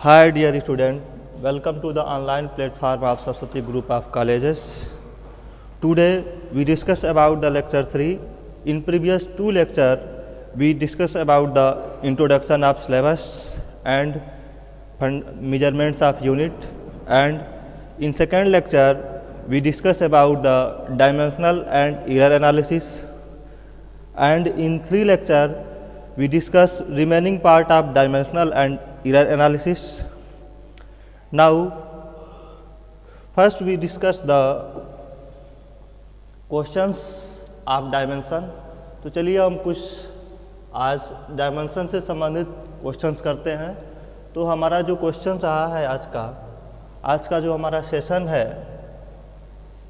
Hi dear student, welcome to the online platform of Saraswati Group of Colleges. Today we discuss about the lecture 3. In previous two lecture we discuss about the introduction of syllabus and measurements of unit, and in second lecture we discuss about the dimensional and error analysis, and in three lecture we discuss remaining part of dimensional and error analysis. Now first we discuss the questions of dimension. तो चलिए हम कुछ आज dimension से संबंधित questions करते हैं। तो हमारा जो क्वेश्चन रहा है आज का जो हमारा सेशन है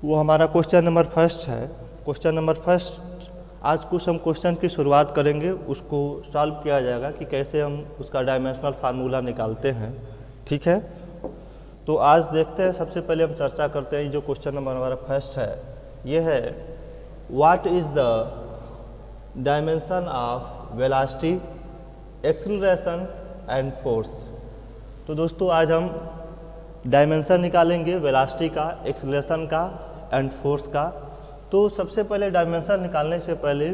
वो हमारा क्वेश्चन नंबर फर्स्ट है। क्वेश्चन नंबर फर्स्ट आज कुछ हम क्वेश्चन की शुरुआत करेंगे, उसको सॉल्व किया जाएगा कि कैसे हम उसका डायमेंशनल फार्मूला निकालते हैं। ठीक है, तो आज देखते हैं। सबसे पहले हम चर्चा करते हैं जो क्वेश्चन नंबर हमारा फर्स्ट है, ये है what is the dimension of velocity, acceleration and force. तो दोस्तों आज हम डायमेंशन निकालेंगे वेलोसिटी का, एक्सीलरेशन का एंड फोर्स का। तो सबसे पहले डायमेंशन निकालने से पहले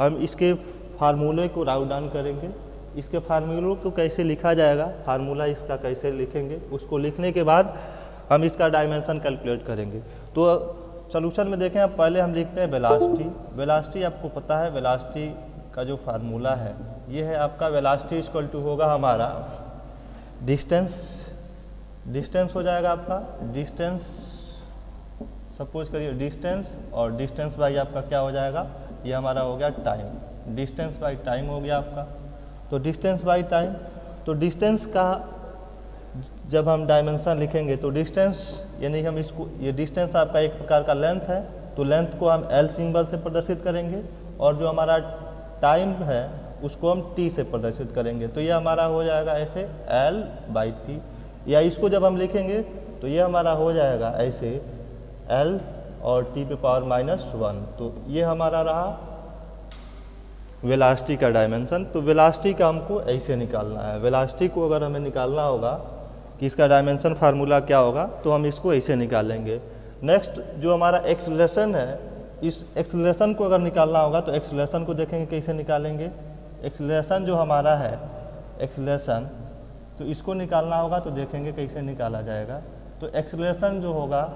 हम इसके फार्मूले को राउट डाउन करेंगे। इसके फार्मूलों को कैसे लिखा जाएगा, फार्मूला इसका कैसे लिखेंगे, उसको लिखने के बाद हम इसका डायमेंशन कैलकुलेट करेंगे। तो सॉल्यूशन में देखें, अब पहले हम लिखते हैं वेलोसिटी। वेलोसिटी आपको पता है, वेलोसिटी का जो फार्मूला है ये है आपका वेलोसिटी इक्वल टू होगा हमारा डिस्टेंस हो जाएगा आपका डिस्टेंस, सपोज करिए डिस्टेंस, और डिस्टेंस बाई आपका क्या हो जाएगा, ये हमारा हो गया टाइम। डिस्टेंस बाई टाइम हो गया आपका। तो डिस्टेंस बाई टाइम, तो डिस्टेंस का जब हम डायमेंशन लिखेंगे तो डिस्टेंस यानी हम इसको, ये डिस्टेंस आपका एक प्रकार का लेंथ है, तो लेंथ को हम एल सिंबल से प्रदर्शित करेंगे, और जो हमारा टाइम है उसको हम टी से प्रदर्शित करेंगे। तो ये हमारा हो जाएगा ऐसे एल बाई टी, या इसको जब हम लिखेंगे तो ये हमारा हो जाएगा ऐसे एल और टी पे पावर -1। तो ये हमारा रहा वेलोसिटी का डायमेंशन। तो वेलोसिटी का हमको ऐसे निकालना है। वेलोसिटी को अगर हमें निकालना होगा कि इसका डायमेंशन फार्मूला क्या होगा, तो हम इसको ऐसे निकालेंगे। नेक्स्ट जो हमारा एक्सीलरेशन है, इस एक्सीलरेशन को अगर निकालना होगा तो एक्सीलरेशन को देखेंगे कैसे निकालेंगे। एक्सीलरेशन जो हमारा है एक्सीलरेशन, तो इसको निकालना होगा तो देखेंगे कैसे निकाला जाएगा। तो एक्सीलरेशन जो होगा,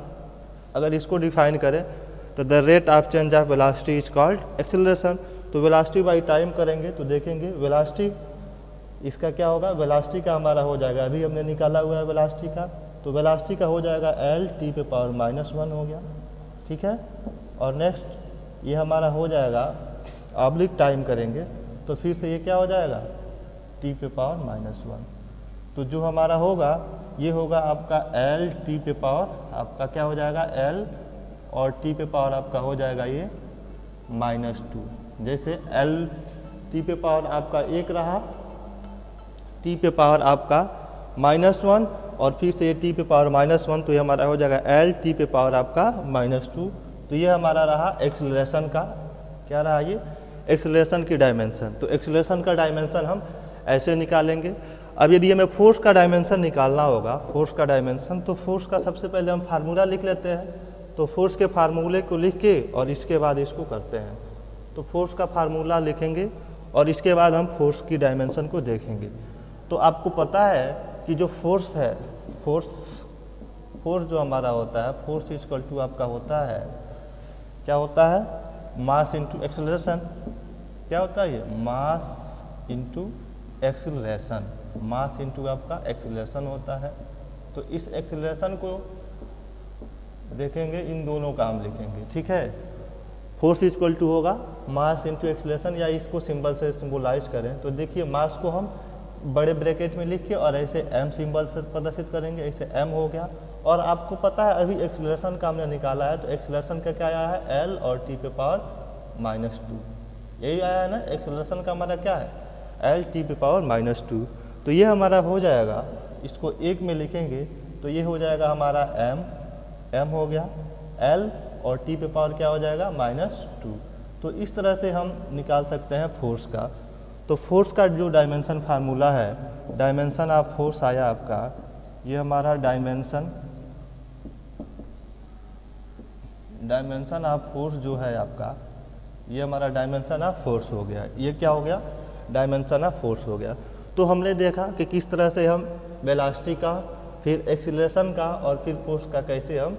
अगर इसको डिफाइन करें तो the rate of change of velocity is called acceleration. तो वेलोसिटी बाई टाइम करेंगे तो देखेंगे वेलोसिटी इसका क्या होगा, वेलोसिटी का हमारा हो जाएगा, अभी हमने निकाला हुआ है वेलोसिटी का, तो वेलोसिटी का हो जाएगा एल टी पे पावर -1 हो गया। ठीक है, और नेक्स्ट ये हमारा हो जाएगा ऑब्लिक टाइम करेंगे तो फिर से ये क्या हो जाएगा टी पे पावर -1। तो जो हमारा होगा ये होगा आपका एल टी पे पावर आपका क्या हो जाएगा एल, और टी पे पावर आपका हो जाएगा ये -2। जैसे एल टी पे पावर आपका 1 रहा, टी पे पावर आपका -1, और फिर से ये टी पे पावर -1, तो ये हमारा हो जाएगा एल टी पे पावर आपका -2। तो ये हमारा रहा एक्सीलरेशन का, क्या रहा ये एक्सीलरेशन की डायमेंशन। तो एक्सीलरेशन का डायमेंशन हम ऐसे निकालेंगे। अब यदि हमें फोर्स का डायमेंशन निकालना होगा, फोर्स का डायमेंशन, तो फोर्स का सबसे पहले हम फार्मूला लिख लेते हैं। तो फोर्स के फार्मूले को लिख के और इसके बाद इसको करते हैं। तो फोर्स का फार्मूला लिखेंगे और इसके बाद हम फोर्स की डायमेंशन को देखेंगे। तो आपको पता है कि जो फोर्स है, फोर्स जो हमारा होता है, फोर्स इक्वल टू आपका होता है, क्या होता है, मास इंटू एक्सीलरेशन। क्या होता है ये, mass into acceleration, mass into आपका एक्सीलरेशन होता है। तो इस एक्सीलरेशन को देखेंगे, इन दोनों का हम लिखेंगे। ठीक है, फोर्स इक्वल टू होगा मास इंटू एक्सीलरेशन, या इसको सिंबल से सिंबलाइज करें तो देखिए मास को हम बड़े ब्रैकेट में लिख के और ऐसे एम सिंबल से प्रदर्शित करेंगे, ऐसे एम हो गया। और आपको पता है अभी एक्सीलरेशन का हमने निकाला है, तो एक्सीलरेशन का क्या आया है एल और टी पे पावर -2, यही आया है ना। एक्सीलरेशन का हमारा क्या है एल टी पे पावर -2। तो ये हमारा हो जाएगा, इसको एक में लिखेंगे तो ये हो जाएगा हमारा एम हो गया, एल और टी पे पावर क्या हो जाएगा -2। तो इस तरह से हम निकाल सकते हैं फोर्स का। तो फोर्स का जो डायमेंशन फार्मूला है, डायमेंशन ऑफ फोर्स आया आपका, ये हमारा डायमेंशन ऑफ फोर्स जो है आपका, ये हमारा डायमेंशन ऑफ फोर्स हो गया। ये क्या हो गया? डायमेंशन ऑफ फोर्स हो गया। तो हमने देखा कि किस तरह से हम वेलोसिटी का, फिर एक्सीलरेशन का और फिर फोर्स का कैसे हम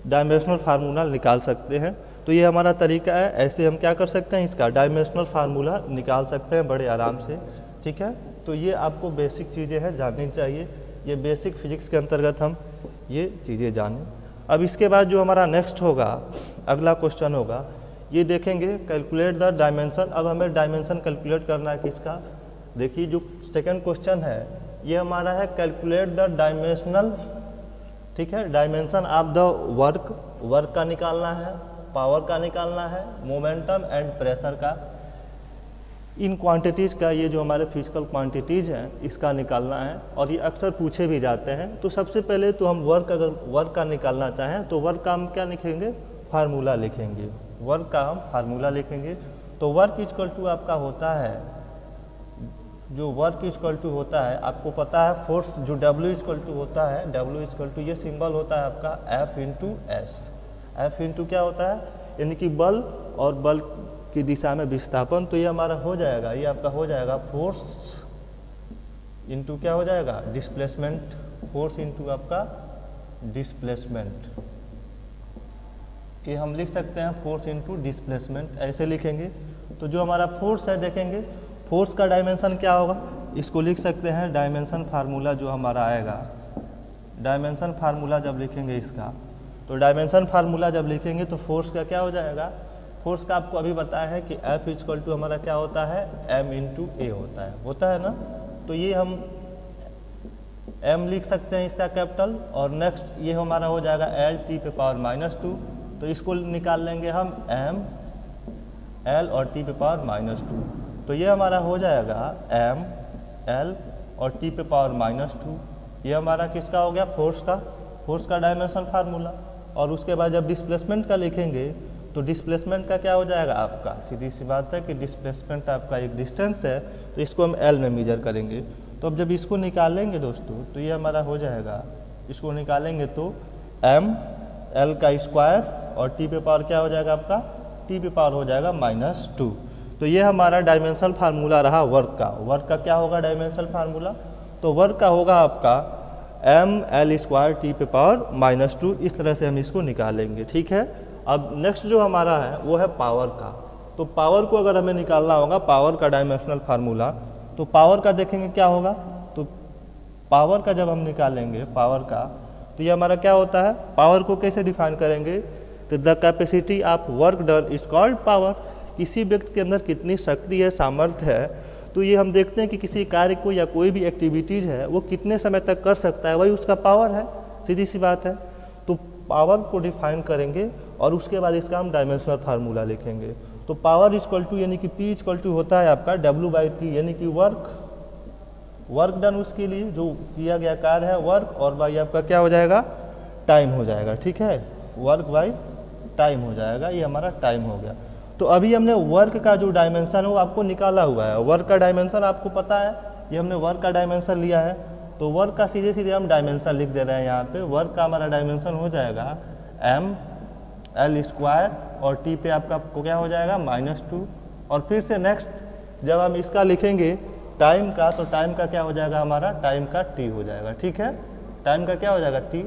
डायमेंशनल फार्मूला निकाल सकते हैं। तो ये हमारा तरीका है, ऐसे हम क्या कर सकते हैं, इसका डायमेंशनल फार्मूला निकाल सकते हैं बड़े आराम से। ठीक है, तो ये आपको बेसिक चीज़ें हैं, जाननी चाहिए। ये बेसिक फिजिक्स के अंतर्गत हम ये चीज़ें जानें। अब इसके बाद जो हमारा नेक्स्ट होगा, अगला क्वेश्चन होगा, ये देखेंगे कैलकुलेट द डायमेंशन। अब हमें डायमेंशन कैलकुलेट करना है किसका? देखिए जो सेकंड क्वेश्चन है ये हमारा है कैलकुलेट द डायमेंशनल, ठीक है, डायमेंशन ऑफ द वर्क का निकालना है, पावर का निकालना है, मोमेंटम एंड प्रेशर का, इन क्वांटिटीज़ का, ये जो हमारे फिजिकल क्वांटिटीज़ हैं इसका निकालना है। और ये अक्सर पूछे भी जाते हैं। तो सबसे पहले तो हम अगर वर्क का निकालना चाहें तो वर्क का हम क्या लिखेंगे? फार्मूला लिखेंगे। वर्क का हम फार्मूला लिखेंगे। तो वर्क इक्वल टू आपका होता है, जो वर्क इक्वल टू होता है, आपको पता है फोर्स जो W इक्वल टू होता है, W इक्वल टू ये सिंबल होता है आपका F into S. F into क्या होता है? यानी कि बल और बल की दिशा में विस्थापन। तो ये हमारा हो जाएगा, ये आपका हो जाएगा फोर्स इंटू क्या हो जाएगा? डिस्प्लेसमेंट। फोर्स इंटू आपका डिस्प्लेसमेंट, कि हम लिख सकते हैं फोर्स इंटू डिस्प्लेसमेंट, ऐसे लिखेंगे। तो जो हमारा फोर्स है, देखेंगे फोर्स का डायमेंशन क्या होगा, इसको लिख सकते हैं डायमेंशन फार्मूला जो हमारा आएगा। डायमेंशन फार्मूला जब लिखेंगे इसका, तो डायमेंशन फार्मूला जब लिखेंगे तो फोर्स का क्या हो जाएगा? फोर्स का आपको अभी बताया है कि F इक्वल टू हमारा क्या होता है? M इंटू ए होता है ना। तो ये हम M लिख सकते हैं इसका कैपिटल, और नेक्स्ट ये हमारा हो जाएगा L T पे पावर -2। तो इसको निकाल लेंगे हम M L और T पे पावर -2। तो ये हमारा हो जाएगा M L और T पे पावर -2। ये हमारा किसका हो गया? फोर्स का डायमेंशन फार्मूला। और उसके बाद जब डिस्प्लेसमेंट का लिखेंगे तो डिस्प्लेसमेंट का क्या हो जाएगा आपका? सीधी सी बात है कि डिस्प्लेसमेंट आपका एक डिस्टेंस है, तो इसको हम L में मेजर करेंगे। तो अब जब इसको निकालेंगे दोस्तों, तो ये हमारा हो जाएगा, इसको निकालेंगे तो M L का स्क्वायर और T पे पावर क्या हो जाएगा आपका? T पे पावर हो जाएगा -2। तो ये हमारा डायमेंशनल फार्मूला रहा वर्क का। वर्क का क्या होगा डायमेंशनल फार्मूला? तो वर्क का होगा आपका M L स्क्वायर T पे पावर -2। इस तरह से हम इसको निकालेंगे। ठीक है, अब नेक्स्ट जो हमारा है वो है पावर का। तो पावर को अगर हमें निकालना होगा, पावर का डायमेंशनल फार्मूला, तो पावर का देखेंगे क्या होगा। तो पावर का जब हम निकालेंगे पावर का, तो ये हमारा क्या होता है? पावर को कैसे डिफाइन करेंगे? तो the capacity of work done is called power. किसी व्यक्ति के अंदर कितनी शक्ति है, सामर्थ्य है, तो ये हम देखते हैं कि किसी कार्य को या कोई भी एक्टिविटीज़ है वो कितने समय तक कर सकता है, वही उसका पावर है। सीधी सी बात है। तो पावर को डिफाइन करेंगे और उसके बाद इसका हम डायमेंशनल फार्मूला लिखेंगे। तो पावर इक्वल टू यानी कि P इक्वल टू होता है आपका W/T, यानी कि वर्क डन, उसके लिए जो किया गया कार्य है वर्क, और बाई आपका क्या हो जाएगा? टाइम हो जाएगा। ठीक है, वर्क बाई टाइम हो जाएगा। ये हमारा टाइम हो गया। तो अभी हमने वर्क का जो डायमेंशन है वो आपको निकाला हुआ है। वर्क का डायमेंशन आपको पता है, ये हमने वर्क का डायमेंशन लिया है। तो वर्क का सीधे सीधे हम डायमेंशन लिख दे रहे हैं यहाँ पे। वर्क का हमारा डायमेंशन हो जाएगा M L स्क्वायर और T पे आपका क्या हो जाएगा? -2। और फिर से नेक्स्ट जब हम इसका लिखेंगे टाइम का, तो टाइम का क्या हो जाएगा हमारा? टाइम का T हो जाएगा। ठीक है, टाइम का क्या हो जाएगा? T।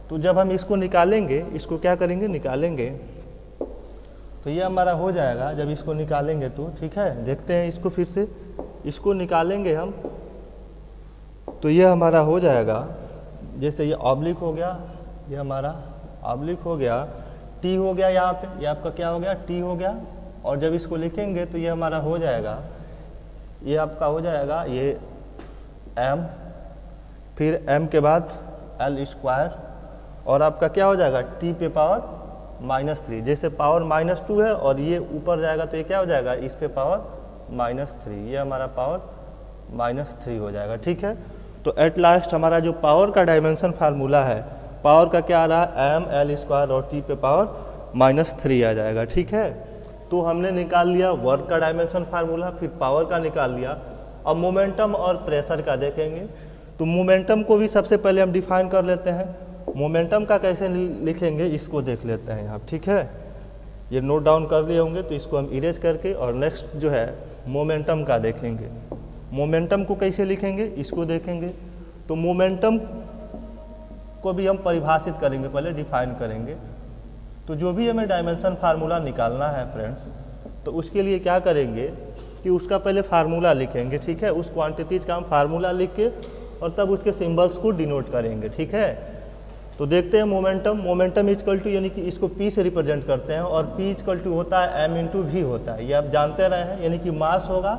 तो जब हम इसको निकालेंगे, इसको क्या करेंगे? निकालेंगे, तो ये हमारा हो जाएगा। जब इसको निकालेंगे तो ठीक है, देखते हैं इसको फिर से, इसको निकालेंगे हम, तो ये हमारा हो जाएगा, जैसे ये ऑब्लिक हो गया, ये हमारा ऑब्लिक हो गया, T हो गया यहाँ पे, ये आपका क्या हो गया? T हो गया। और जब इसको लिखेंगे तो ये हमारा हो जाएगा, ये आपका हो जाएगा ये M, फिर M के बाद L स्क्वायर, और आपका क्या हो जाएगा? T पे पावर -3। जैसे पावर -2 है और ये ऊपर जाएगा तो ये क्या हो जाएगा? इस पे पावर -3, ये हमारा पावर -3 हो जाएगा। ठीक है, तो एट लास्ट हमारा जो पावर का डायमेंशन फार्मूला है, पावर का क्या आ रहा है? M L स्क्वायर और T पे पावर -3 आ जाएगा। ठीक है, तो हमने निकाल लिया वर्क का डायमेंशन फार्मूला, फिर पावर का निकाल लिया। अब मोमेंटम और प्रेशर का देखेंगे। तो मोमेंटम को भी सबसे पहले हम डिफाइन कर लेते हैं। मोमेंटम का कैसे लिखेंगे इसको देख लेते हैं आप, ठीक है। ये नोट डाउन कर लिए होंगे, तो इसको हम इरेज करके और नेक्स्ट जो है मोमेंटम का देखेंगे। मोमेंटम को कैसे लिखेंगे इसको देखेंगे। तो मोमेंटम को भी हम परिभाषित करेंगे, पहले डिफाइन करेंगे। तो जो भी हमें डायमेंशन फार्मूला निकालना है फ्रेंड्स, तो उसके लिए क्या करेंगे कि उसका पहले फार्मूला लिखेंगे, ठीक है। उस क्वांटिटीज का हम फार्मूला लिख के और तब उसके सिंबल्स को डिनोट करेंगे, ठीक है। तो देखते हैं मोमेंटम। मोमेंटम इक्वल टू यानी कि इसको P से रिप्रेजेंट करते हैं और P इक्वल टू होता है m इंटू वी होता है, ये आप जानते रहे हैं। यानी कि मास होगा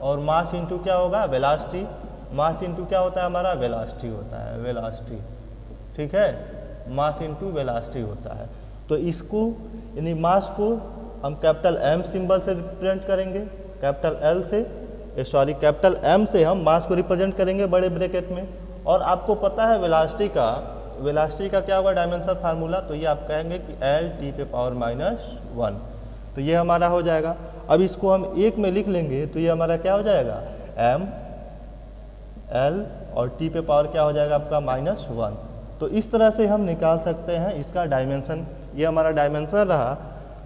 और मास इंटू क्या होगा, वेलोसिटी। मास इंटू क्या होता है हमारा, वेलोसिटी होता है, वेलोसिटी, ठीक है। मास इंटू वेलोसिटी होता है। तो इसको यानी मास को हम कैपिटल M सिंबल से रिप्रेजेंट करेंगे, कैपिटल L से कैपिटल M से हम मास को रिप्रेजेंट करेंगे बड़े ब्रैकेट में। और आपको पता है वेलोसिटी का क्या होगा डायमेंशन फार्मूला, तो ये आप कहेंगे कि L(T⁻⁻1). तो ये हमारा हो जाएगा। अब इसको हम एक में लिख लेंगे तो ये हमारा क्या हो जाएगा, M L और T पे पावर क्या हो जाएगा आपका -1। तो इस तरह से हम निकाल सकते हैं इसका डायमेंशन। ये हमारा डायमेंशन रहा,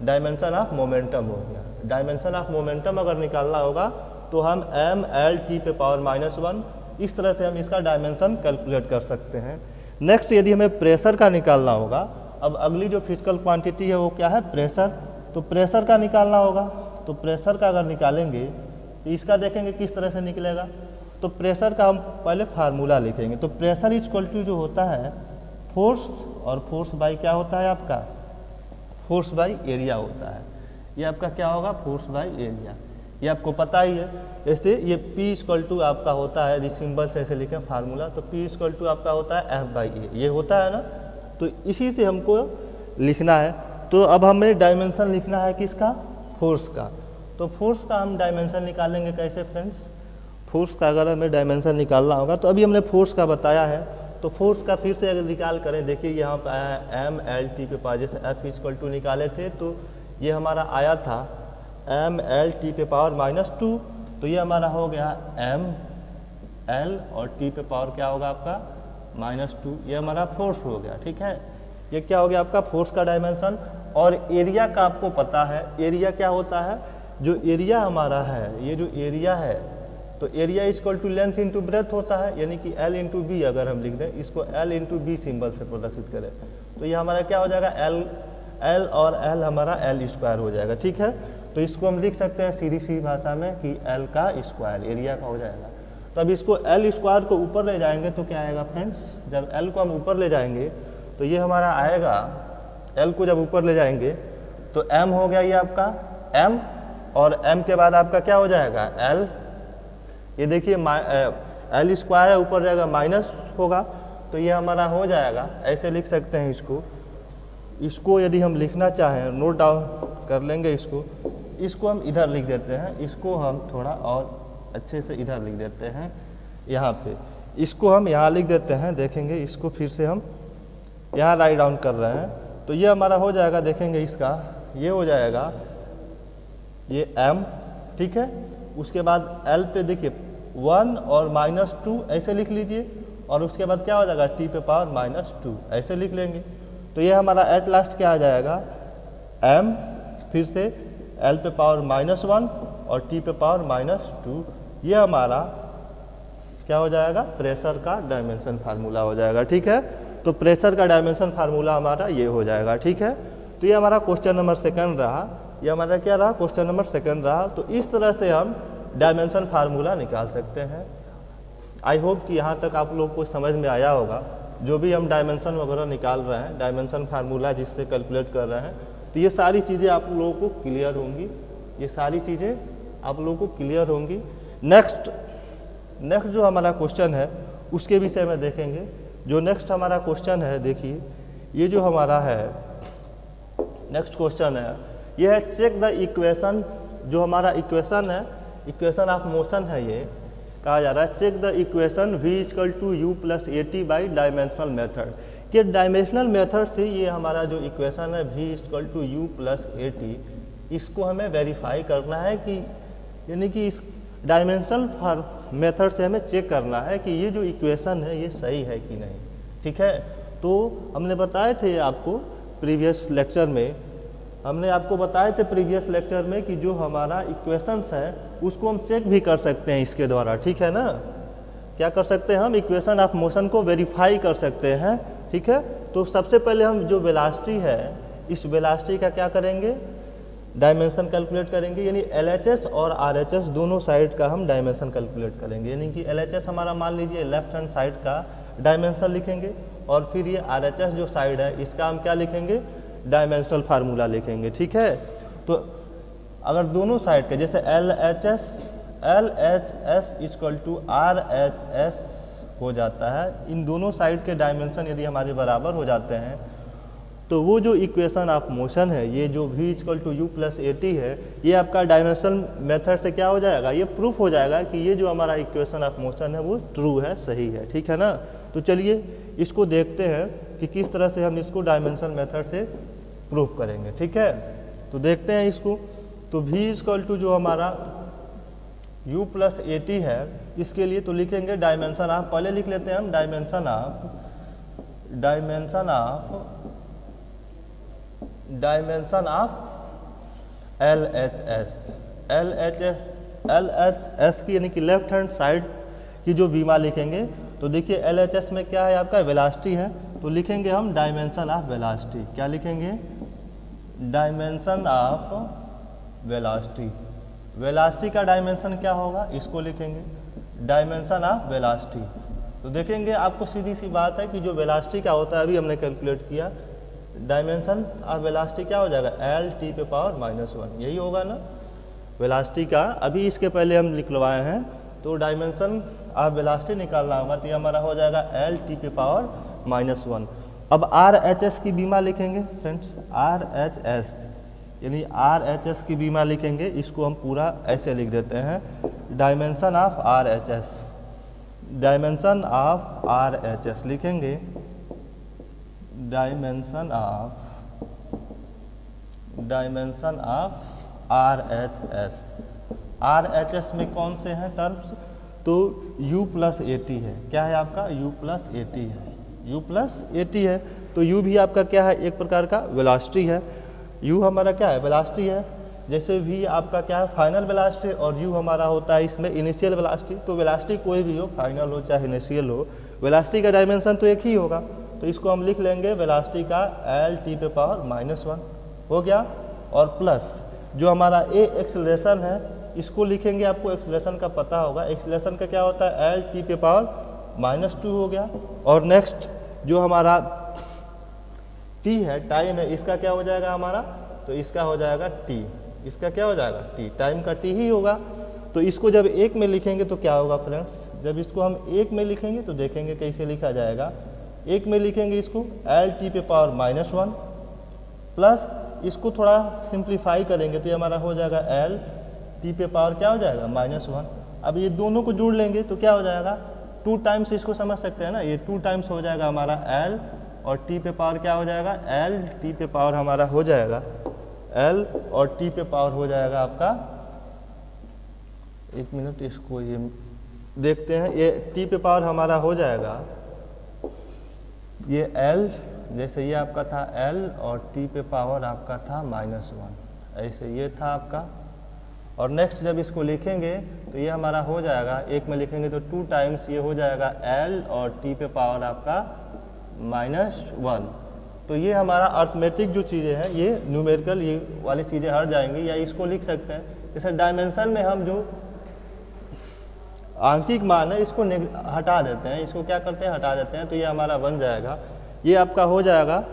डायमेंशन ऑफ मोमेंटम हो गया। डायमेंशन ऑफ मोमेंटम अगर निकालना होगा तो हम M L T पे पावर -1, इस तरह से हम इसका डायमेंशन कैलकुलेट कर सकते हैं। नेक्स्ट यदि हमें प्रेशर का निकालना होगा, अब अगली जो फिजिकल क्वांटिटी है वो क्या है, प्रेशर। तो प्रेशर का निकालना होगा, तो प्रेशर का अगर निकालेंगे तो इसका देखेंगे किस तरह से निकलेगा। तो प्रेशर का हम पहले फार्मूला लिखेंगे। तो प्रेशर इक्वल टू जो होता है फोर्स, और फोर्स बाई क्या होता है आपका, फोर्स बाई एरिया होता है। ये आपका क्या होगा, फोर्स बाई एरिया, ये आपको पता ही है। जैसे ये P इक्वल टू आपका होता है, जिस सिंबल से ऐसे लिखें फार्मूला, तो P इक्वल टू आपका होता है F/A, ये होता है ना। तो इसी से हमको लिखना है। तो अब हमें डायमेंशन लिखना है किसका, फोर्स का। तो फोर्स का हम डायमेंशन निकालेंगे कैसे फ्रेंड्स। फोर्स का अगर हमें डायमेंशन निकालना होगा, तो अभी हमने फोर्स का बताया है, तो फोर्स का फिर से अगर निकाल करें, देखिए यहाँ पर आया है M L T पे पावर, जैसे F इक्वल टू निकाले थे तो ये हमारा आया था M L T पे पावर -2। तो ये हमारा हो गया M L और T पे पावर क्या होगा आपका -2, ये हमारा फोर्स हो गया, ठीक है। ये क्या हो गया आपका फोर्स का डायमेंशन। और एरिया का आपको पता है, एरिया क्या होता है, जो एरिया हमारा है, ये जो एरिया है, तो area equal to length into breadth होता है। यानी कि L इंटू बी अगर हम लिख दें, इसको L इंटू बी सिम्बल से प्रदर्शित करें, तो ये हमारा क्या हो जाएगा, L और L हमारा L² हो जाएगा, ठीक है। तो इसको हम लिख सकते हैं सीधी सी भाषा में कि L का स्क्वायर एरिया का हो जाएगा। तो अब इसको L² को ऊपर ले जाएंगे तो क्या आएगा फ्रेंड्स, जब L को हम ऊपर ले जाएंगे तो ये हमारा आएगा, L को जब ऊपर ले जाएंगे तो M हो गया ये आपका M, और M के बाद आपका क्या हो जाएगा L। ये देखिए L² है, ऊपर जाएगा माइनस होगा, तो ये हमारा हो जाएगा। ऐसे लिख सकते हैं इसको यदि हम लिखना चाहें, नोट डाउन कर लेंगे इसको हम इधर लिख देते हैं, इसको हम थोड़ा और अच्छे से इधर लिख देते हैं, यहाँ पे इसको हम यहाँ लिख देते हैं। देखेंगे इसको फिर से हम यहाँ राइट डाउन कर रहे हैं, तो ये हमारा हो जाएगा, देखेंगे इसका ये हो जाएगा ये M, ठीक है। उसके बाद L पे देखिए 1 और -2 ऐसे लिख लीजिए, और उसके बाद क्या हो जाएगा T पे पावर -2 ऐसे लिख लेंगे। तो ये हमारा एट लास्ट क्या आ जाएगा M, फिर से L पे पावर -1 और T पे पावर -2, ये हमारा क्या हो जाएगा, प्रेशर का डायमेंशन फार्मूला हो जाएगा, ठीक है। तो प्रेशर का डायमेंशन फार्मूला हमारा ये हो जाएगा, ठीक है। तो ये हमारा क्वेश्चन नंबर 2 रहा, ये हमारा क्या रहा, क्वेश्चन नंबर 2 रहा। तो इस तरह से हम डायमेंशन फार्मूला निकाल सकते हैं। आई होप कि यहाँ तक आप लोग को समझ में आया होगा। जो भी हम डायमेंशन वगैरह निकाल रहे हैं, डायमेंशन फार्मूला जिससे कैलकुलेट कर रहे हैं, तो ये सारी चीज़ें आप लोगों को क्लियर होंगी, ये सारी चीज़ें आप लोगों को क्लियर होंगी। नेक्स्ट जो हमारा क्वेश्चन है उसके विषय में देखेंगे। जो नेक्स्ट हमारा क्वेश्चन है, देखिए ये जो हमारा है नेक्स्ट क्वेश्चन है, ये है चेक द इक्वेशन। जो हमारा इक्वेशन है, इक्वेशन ऑफ मोशन है, ये कहा जा रहा है check the equation V equal to U plus AT by dimensional method. कि डायमेंशनल मेथड से ये हमारा जो इक्वेशन है V equal to U plus AT, इसको हमें वेरीफाई करना है कि यानी कि इस डायमेंशनल मेथड से हमें चेक करना है कि ये जो इक्वेशन है ये सही है कि नहीं। ठीक है, तो हमने बताए थे आपको प्रीवियस लेक्चर में, कि जो हमारा इक्वेशंस है उसको हम चेक भी कर सकते हैं इसके द्वारा। ठीक है ना, क्या कर सकते हैं हम, इक्वेशन ऑफ मोशन को वेरीफाई कर सकते हैं। ठीक है, तो सबसे पहले हम जो वेलोसिटी है इस वेलोसिटी का क्या करेंगे, डायमेंशन कैलकुलेट करेंगे, यानी LHS और RHS दोनों साइड का हम डायमेंशन कैलकुलेट करेंगे। यानी कि LHS हमारा मान लीजिए लेफ्ट हैंड साइड का डायमेंशन लिखेंगे और फिर ये RHS जो साइड है इसका हम क्या लिखेंगे, डायमेंशनल फार्मूला लिखेंगे। ठीक है, तो अगर दोनों साइड के जैसे LHS इक्वल टू RHS हो जाता है, इन दोनों साइड के डायमेंशन यदि हमारे बराबर हो जाते हैं तो वो जो इक्वेशन ऑफ मोशन है, ये जो v इक्वल टू u+at है, ये आपका डायमेंशन मेथड से क्या हो जाएगा, ये प्रूफ हो जाएगा कि ये जो हमारा इक्वेशन ऑफ मोशन है वो ट्रू है, सही है। ठीक है ना, तो चलिए इसको देखते हैं कि किस तरह से हम इसको डायमेंशन मेथड से प्रूफ करेंगे। ठीक है, तो देखते हैं इसको। तो v इक्वल टू जो हमारा u+at है, इसके लिए तो लिखेंगे डायमेंशन ऑफ, पहले लिख लेते हैं हम डायमेंशन ऑफ LHS की, यानी कि लेफ्ट हैंड साइड की जो बीमा लिखेंगे, तो देखिए LHS में क्या है आपका वेलोसिटी है, तो लिखेंगे हम डायमेंशन ऑफ वेलोसिटी। क्या लिखेंगे, डायमेंशन ऑफ वेलोसिटी। वेलोसिटी का डायमेंशन क्या होगा, इसको लिखेंगे डायमेंशन ऑफ वेलोसिटी। तो देखेंगे आपको सीधी सी बात है कि जो वेलोसिटी का होता है, अभी हमने कैलकुलेट किया, डायमेंशन ऑफ वेलोसिटी क्या हो जाएगा, L(t⁻⁻1), यही होगा ना वेलोसिटी का। अभी इसके पहले हम निकलवाए हैं, तो डायमेंशन ऑफ वेलोसिटी निकालना होगा, तो ये हमारा हो जाएगा L(t⁻⁻1). अब RHS की बीमा लिखेंगे फ्रेंड्स, RHS यानी RHS की बीमा लिखेंगे, इसको हम पूरा ऐसे लिख देते हैं, डायमेंशन ऑफ RHS लिखेंगे, डायमेंशन ऑफ RHS में कौन से हैं टर्म्स, तो u+at है। क्या है आपका, u+at है। तो u भी आपका क्या है, एक प्रकार का वेलोसिटी है। u हमारा क्या है, वेलोसिटी है। जैसे v आपका क्या है, फाइनल वेलोसिटी, और u हमारा होता है इसमें इनिशियल वेलोसिटी। तो वेलोसिटी कोई भी हो, फाइनल हो चाहे इनिशियल हो, वेलोसिटी का डायमेंशन तो एक ही होगा। तो इसको हम लिख लेंगे वेलोसिटी का L(t⁻⁻1) हो गया, और प्लस जो हमारा a एक्सेलरेशन है इसको लिखेंगे, आपको एक्सेलरेशन का पता होगा, एक्सेलरेशन का क्या होता है, L(t⁻2) हो गया। और नेक्स्ट जो हमारा t है, टाइम है, इसका क्या हो जाएगा हमारा, तो इसका हो जाएगा t, इसका क्या हो जाएगा t, टाइम का t ही होगा। तो इसको जब एक में लिखेंगे तो क्या होगा फ्रेंड्स, जब इसको हम एक में लिखेंगे तो देखेंगे कैसे लिखा जाएगा। एक में लिखेंगे इसको L(t⁻⁻1) प्लस इसको थोड़ा सिंप्लीफाई करेंगे तो ये हमारा हो जाएगा L(t⁻) क्या हो जाएगा, -1। अब ये दोनों को जोड़ लेंगे तो क्या हो जाएगा, 2 टाइम्स, इसको समझ सकते हैं ना, ये 2 टाइम्स हो जाएगा हमारा L, और t⁻ क्या हो जाएगा, L(t⁻) हमारा हो जाएगा L, और t⁻ हो जाएगा आपका, एक मिनट इसको ये देखते हैं, ये t⁻ हमारा हो जाएगा, ये L, जैसे ये आपका था L और t⁻ आपका था -1, ऐसे ये था आपका। और नेक्स्ट जब इसको लिखेंगे तो ये हमारा हो जाएगा, एक में लिखेंगे तो 2 टाइम्स, ये हो जाएगा L और t⁻ आपका -1। तो ये हमारा अर्थमेटिक जो चीज़ें हैं, ये न्यूमेरिकल ये वाली चीज़ें हट जाएंगी, या इसको लिख सकते हैं। जैसे डायमेंशन में हम जो आंकिक मान है इसको हटा देते हैं, इसको क्या करते हैं, हटा देते हैं, तो ये हमारा बन जाएगा, ये आपका हो जाएगा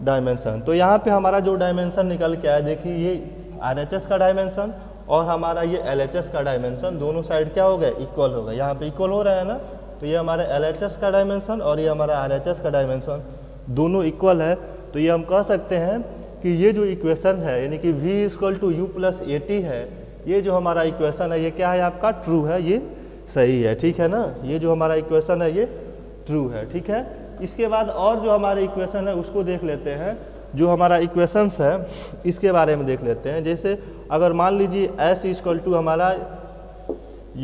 डायमेंशन। तो यहाँ पे हमारा जो डायमेंशन निकल के आया, देखिए ये RHS का डायमेंशन और हमारा ये LHS का डायमेंशन, दोनों साइड क्या हो गए, इक्वल हो गए, यहाँ पे इक्वल हो रहा है ना। तो ये हमारा LHS का डायमेंशन और ये हमारा RHS का डायमेंशन दोनों इक्वल है। तो ये हम कह सकते हैं कि ये जो इक्वेशन है, यानी कि v = u+at है, ये जो हमारा इक्वेशन है ये क्या है आपका, ट्रू है, ये सही है। ठीक है ना, ये जो हमारा इक्वेशन है ये ट्रू है। ठीक है, इसके बाद और जो हमारे इक्वेशन है उसको देख लेते हैं। जो हमारा इक्वेशंस है इसके बारे में देख लेते हैं। जैसे अगर मान लीजिए s इक्वल टू हमारा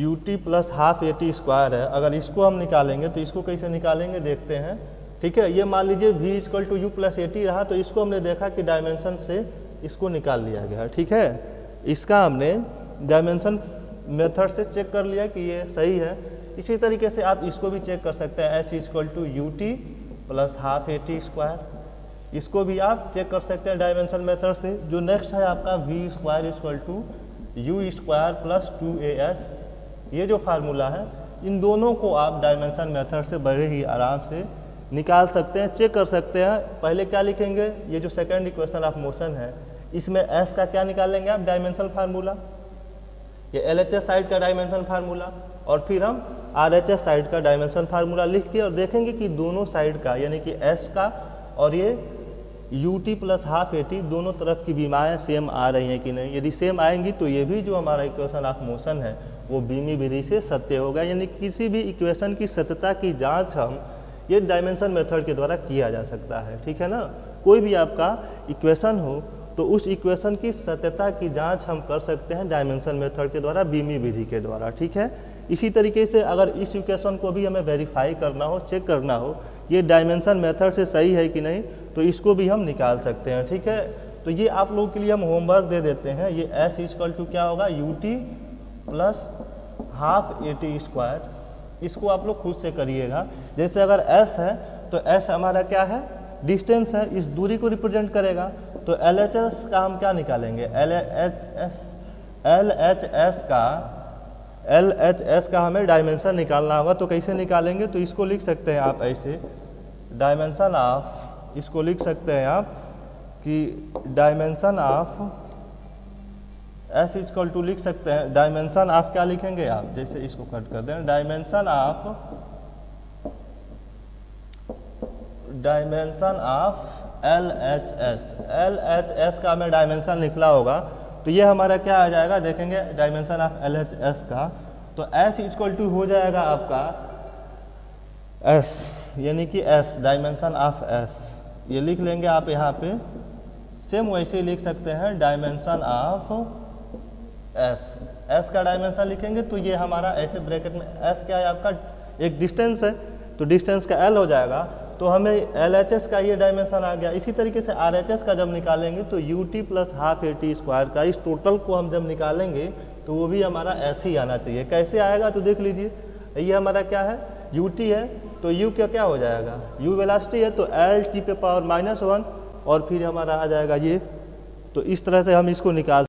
ut plus half at square है, अगर इसको हम निकालेंगे तो इसको कैसे निकालेंगे देखते हैं। ठीक है, ये मान लीजिए v equal to u plus a t रहा, तो इसको हमने देखा कि डायमेंशन से इसको निकाल लिया गया। ठीक है, इसका हमने डायमेंशन मेथड से चेक कर लिया कि ये सही है। इसी तरीके से आप इसको भी चेक कर सकते हैं, h equal to u t plus half at square, इसको भी आप चेक कर सकते हैं डायमेंशन मेथड से। जो नेक्स्ट है आपका v square equal to u square plus 2as, ये जो फार्मूला है इन दोनों को आप डायमेंशन मेथड से बड़े ही आराम से निकाल सकते हैं, चेक कर सकते हैं। पहले क्या लिखेंगे, ये जो सेकंड इक्वेशन ऑफ मोशन है इसमें s का क्या निकालेंगे आप, डायमेंशन फार्मूला, ये LHS साइड का डायमेंशन फार्मूला, और फिर हम RHS साइड का डायमेंशन फार्मूला लिख के और देखेंगे कि दोनों साइड का यानी कि s का और ये ut प्लस हाफ at दोनों तरफ की विमाएँ सेम आ रही हैं कि नहीं। यदि सेम आएंगी तो ये भी जो हमारा इक्वेशन ऑफ मोशन है वो बीमी विधि से सत्य होगा। यानी किसी भी इक्वेशन की सत्यता की जांच हम ये डायमेंशन मेथड के द्वारा किया जा सकता है। ठीक है ना, कोई भी आपका इक्वेशन हो तो उस इक्वेशन की सत्यता की जांच हम कर सकते हैं डायमेंशन मेथड के द्वारा, बीमी विधि के द्वारा। ठीक है, इसी तरीके से अगर इस इक्वेशन को भी हमें वेरीफाई करना हो, चेक करना हो ये डायमेंशन मेथड से सही है कि नहीं, तो इसको भी हम निकाल सकते हैं। ठीक है, तो ये आप लोगों के लिए हम होमवर्क दे देते हैं। ये s इक्वल टू क्या होगा, ut plus half at square, इसको आप लोग खुद से करिएगा। जैसे अगर s है तो s हमारा क्या है, डिस्टेंस है, इस दूरी को रिप्रेजेंट करेगा। तो LHS का हम क्या निकालेंगे, LHS का हमें डायमेंशन निकालना होगा। तो कैसे निकालेंगे, तो इसको लिख सकते हैं आप ऐसे, डायमेंशन ऑफ, इसको लिख सकते हैं आप कि dimension of s equal to लिख सकते हैं, डायमेंशन ऑफ क्या लिखेंगे आप, जैसे इसको कट कर दें, डायमेंशन ऑफ LHS का हमें डायमेंशन निकला होगा। तो ये हमारा क्या आ जाएगा, देखेंगे डायमेंशन ऑफ LHS का, तो s इक्वल टू हो जाएगा आपका s, यानी कि s डायमेंशन ऑफ s, ये लिख लेंगे आप यहाँ पे। सेम वैसे ही लिख सकते हैं डायमेंशन ऑफ s का डायमेंशन लिखेंगे तो ये हमारा ऐसे ब्रैकेट में s क्या है आपका, एक डिस्टेंस है तो डिस्टेंस का l हो जाएगा। तो हमें LHS का ये डायमेंशन आ गया। इसी तरीके से RHS का जब निकालेंगे तो ut plus half at square का, इस टोटल को हम जब निकालेंगे तो वो भी हमारा ऐसे ही आना चाहिए। कैसे आएगा तो देख लीजिए, ये हमारा क्या है, ut है, तो u क्या हो जाएगा, u वेलोसिटी है तो l t पे पावर -1 और फिर हमारा आ जाएगा ये। तो इस तरह से हम इसको निकाल